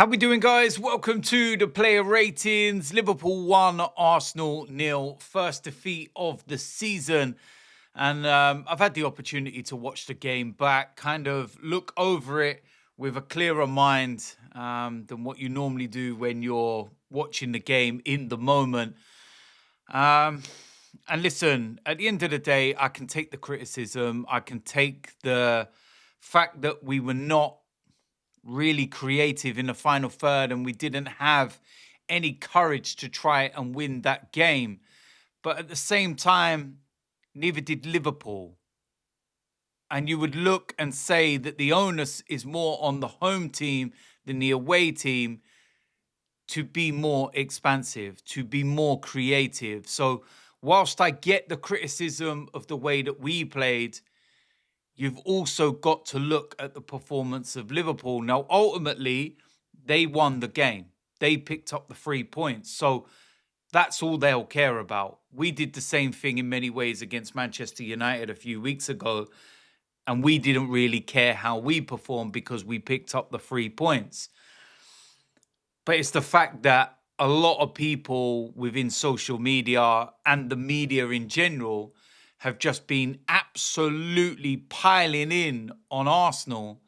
How we doing, guys? Welcome to the player ratings. Liverpool 1, Arsenal 0. First defeat of the season. And I've had the opportunity to watch the game back, kind of look over it with a clearer mind than what you normally do when you're watching the game in the moment. And listen, at the end of the day, I can take the criticism. I can take the fact that we were not really creative in the final third and we didn't have any courage to try and win that game. But at the same time, neither did Liverpool. And you would look and say that the onus is more on the home team than the away team to be more expansive, to be more creative. So whilst I get the criticism of the way that we played, you've also got to look at the performance of Liverpool. Now, ultimately, they won the game. They picked up the 3 points. So that's all they'll care about. We did the same thing in many ways against Manchester United a few weeks ago, and we didn't really care how we performed because we picked up the 3 points. But it's the fact that a lot of people within social media and the media in general have just been absolutely piling in on Arsenal.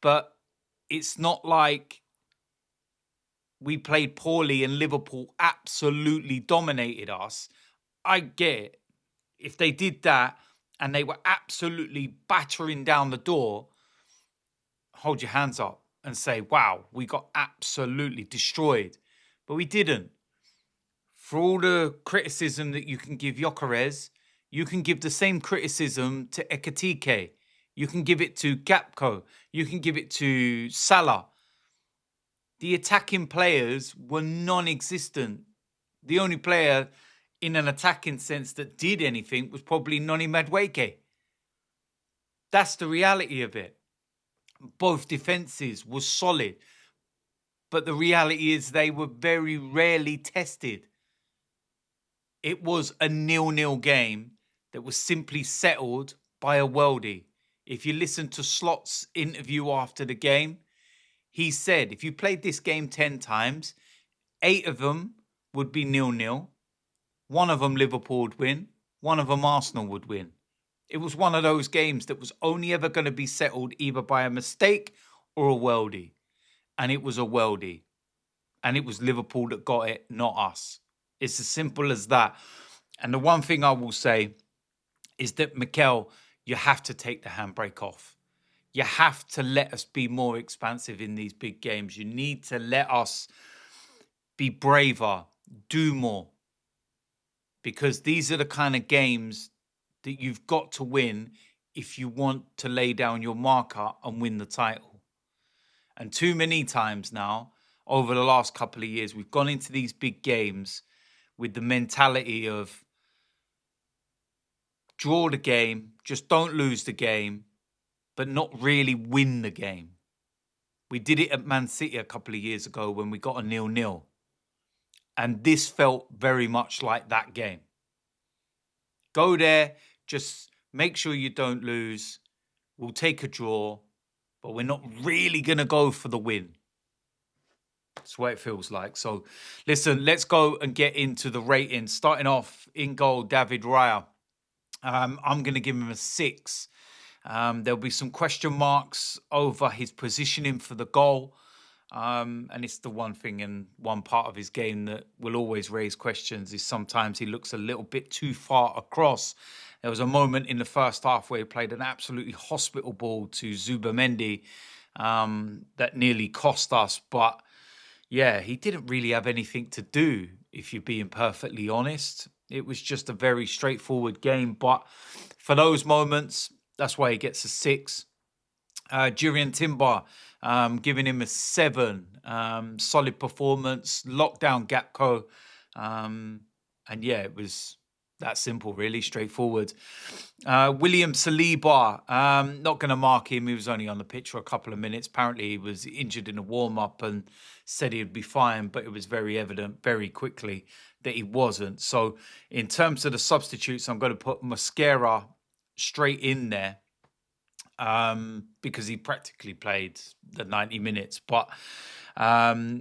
But it's not like we played poorly and Liverpool absolutely dominated us. I get it. If they did that and they were absolutely battering down the door, hold your hands up and say, wow, we got absolutely destroyed. But we didn't. For all the criticism that you can give Gyökeres, you can give the same criticism to Ekitike. You can give it to Gakpo. You can give it to Salah. The attacking players were non-existent. The only player in an attacking sense that did anything was probably Noni Madueke. That's the reality of it. Both defenses were solid. But the reality is they were very rarely tested. It was a 0-0 game that was simply settled by a worldie. If you listen to Slot's interview after the game, he said if you played this game 10 times, 8 of them would be 0-0. 1 of them Liverpool would win. 1 of them Arsenal would win. It was one of those games that was only ever going to be settled either by a mistake or a worldie. And it was a worldie. And it was Liverpool that got it, not us. It's as simple as that. And the one thing I will say is that, Mikel, you have to take the handbrake off. You have to let us be more expansive in these big games. You need to let us be braver, do more. Because these are the kind of games that you've got to win if you want to lay down your marker and win the title. And too many times now, over the last couple of years, we've gone into these big games with the mentality of draw the game, just don't lose the game, but not really win the game. We did it at Man City a couple of years ago when we got a 0-0. And this felt very much like that game. Go there, just make sure you don't lose. We'll take a draw, but we're not really going to go for the win. That's what it feels like. So, listen, let's go and get into the ratings. Starting off in goal, David Raya. I'm going to give him a 6. There'll be some question marks over his positioning for the goal. And it's the one thing and one part of his game that will always raise questions is sometimes he looks a little bit too far across. There was a moment in the first half where he played an absolutely hospital ball to Zubamendi that nearly cost us. But yeah, he didn't really have anything to do, if you're being perfectly honest. It was just a very straightforward game. But for those moments, that's why he gets a 6. Jurriën Timber, giving him a 7. Solid performance, lockdown Gakpo. And yeah, it was that simple, really straightforward. William Saliba, not going to mark him. He was only on the pitch for a couple of minutes. Apparently he was injured in a warm-up and said he'd be fine, but it was very evident very quickly that he wasn't. So in terms of the substitutes, I'm going to put Mascara straight in there. because he practically played the 90 minutes. But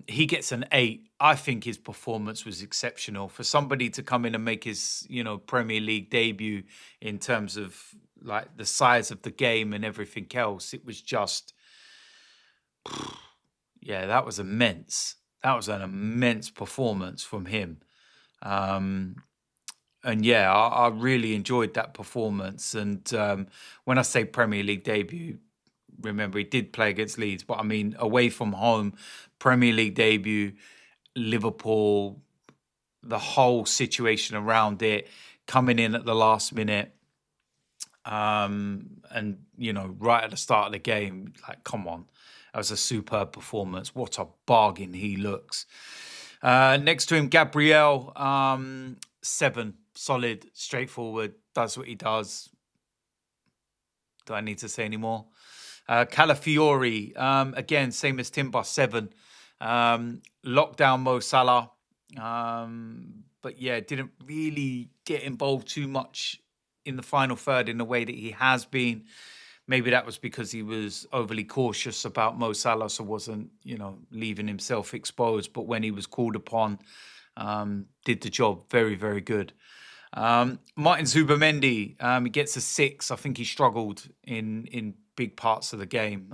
he gets an 8. I think his performance was exceptional for somebody to come in and make his, Premier League debut in terms of like the size of the game and everything else. It was just, yeah, that was immense. That was an immense performance from him. And yeah, I really enjoyed that performance. And when I say Premier League debut, remember he did play against Leeds, but I mean away from home, Premier League debut, Liverpool, the whole situation around it, coming in at the last minute, and right at the start of the game, like, come on, that was a superb performance. What a bargain he looks. Next to him, Gabriel, 7, solid, straightforward, does what he does. Do I need to say any more? Calafiori, again, same as Timber, 7. Lockdown Mo Salah. But yeah, didn't really get involved too much in the final third in the way that he has been. Maybe that was because he was overly cautious about Mo Salah, so wasn't, leaving himself exposed. But when he was called upon, did the job very, very good. Martin Zubimendi, he gets a 6. I think he struggled in big parts of the game.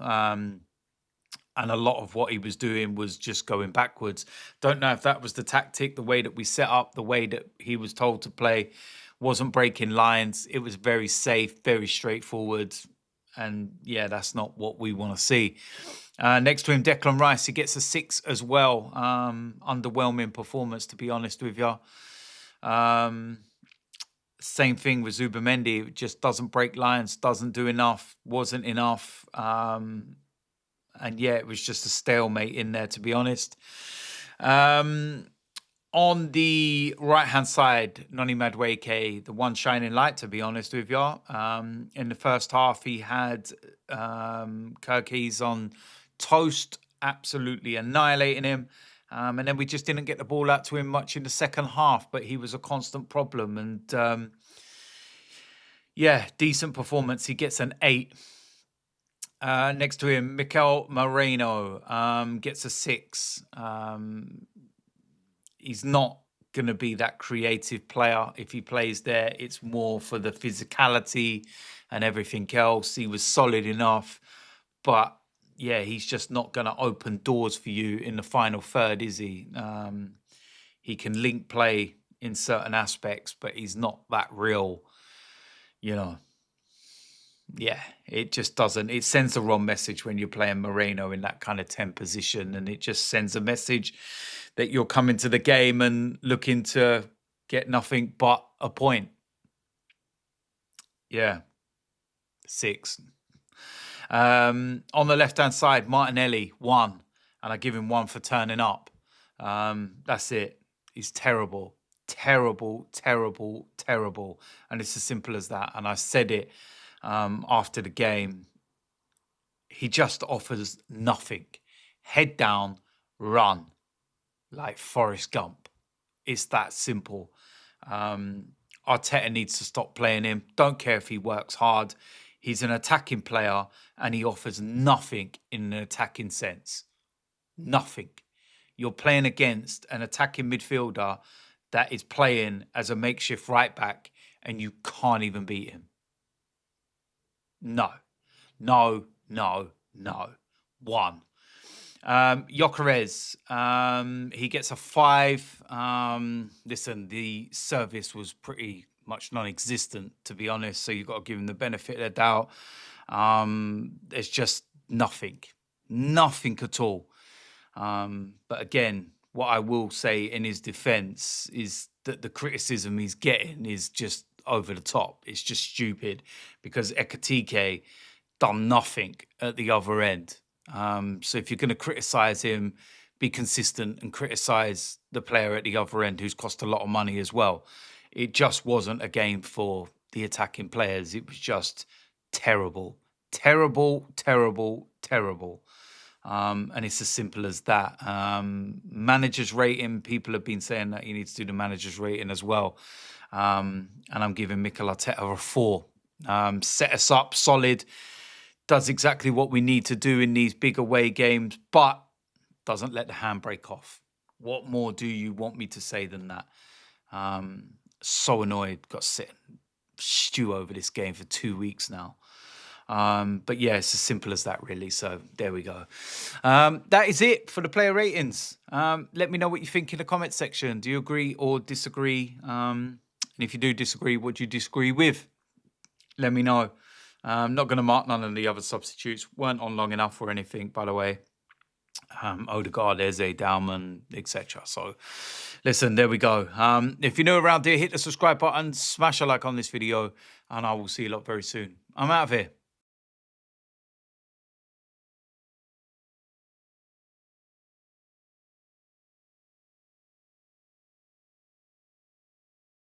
And a lot of what he was doing was just going backwards. Don't know if that was the tactic, the way that we set up, the way that he was told to play, wasn't breaking lines. It was very safe, very straightforward. And yeah, that's not what we want to see. Next to him, Declan Rice, he gets a 6 as well. Underwhelming performance, to be honest with you. Same thing with Zubimendi. It just doesn't break lines, doesn't do enough, wasn't enough. And yeah, it was just a stalemate in there, to be honest. On the right-hand side, Noni Madueke, the one shining light, to be honest with you. In the first half, he had Kirkies on toast, absolutely annihilating him. And then we just didn't get the ball out to him much in the second half, but he was a constant problem. And yeah, decent performance. He gets an 8. Next to him, Mikel Moreno gets a 6. He's not going to be that creative player if he plays there. It's more for the physicality and everything else. He was solid enough, but yeah, he's just not going to open doors for you in the final third, is he? He can link play in certain aspects, but he's not that real, Yeah, it just doesn't. It sends the wrong message when you're playing Moreno in that kind of 10 position, and it just sends a message that you're coming to the game and looking to get nothing but a point. Yeah, 6. On the left-hand side, Martinelli, 1. And I give him 1 for turning up. That's it. He's terrible. Terrible, terrible, terrible. And it's as simple as that. And I said it after the game. He just offers nothing. Head down, run. Like Forrest Gump. It's that simple. Arteta needs to stop playing him. Don't care if he works hard. He's an attacking player and he offers nothing in an attacking sense. Nothing. You're playing against an attacking midfielder that is playing as a makeshift right back and you can't even beat him. No. 1. Gyökeres, he gets a 5. Listen, the service was pretty much non-existent, to be honest, so you've got to give him the benefit of the doubt. There's just nothing at all. But again, what I will say in his defense is that the criticism he's getting is just over the top. It's just stupid because Ekitike done nothing at the other end. So if you're going to criticize him, be consistent and criticize the player at the other end who's cost a lot of money as well. It just wasn't a game for the attacking players. It was just terrible. And it's as simple as that. Manager's rating, people have been saying that he needs to do the manager's rating as well. And I'm giving Mikel Arteta a 4. Set us up solid. does exactly what we need to do in these big away games, but doesn't let the handbrake off. What more do you want me to say than that? So annoyed, got to sit and stew over this game for 2 weeks now. But yeah, it's as simple as that, really. So there we go. That is it for the player ratings. Let me know what you think in the comment section. Do you agree or disagree? And if you do disagree, what do you disagree with? Let me know. I'm not going to mark none of the other substitutes. Weren't on long enough or anything, by the way. Odegaard, Eze, Dalman, etc. So, listen, there we go. If you're new around here, hit the subscribe button, smash a like on this video, and I will see you lot very soon. I'm out of here.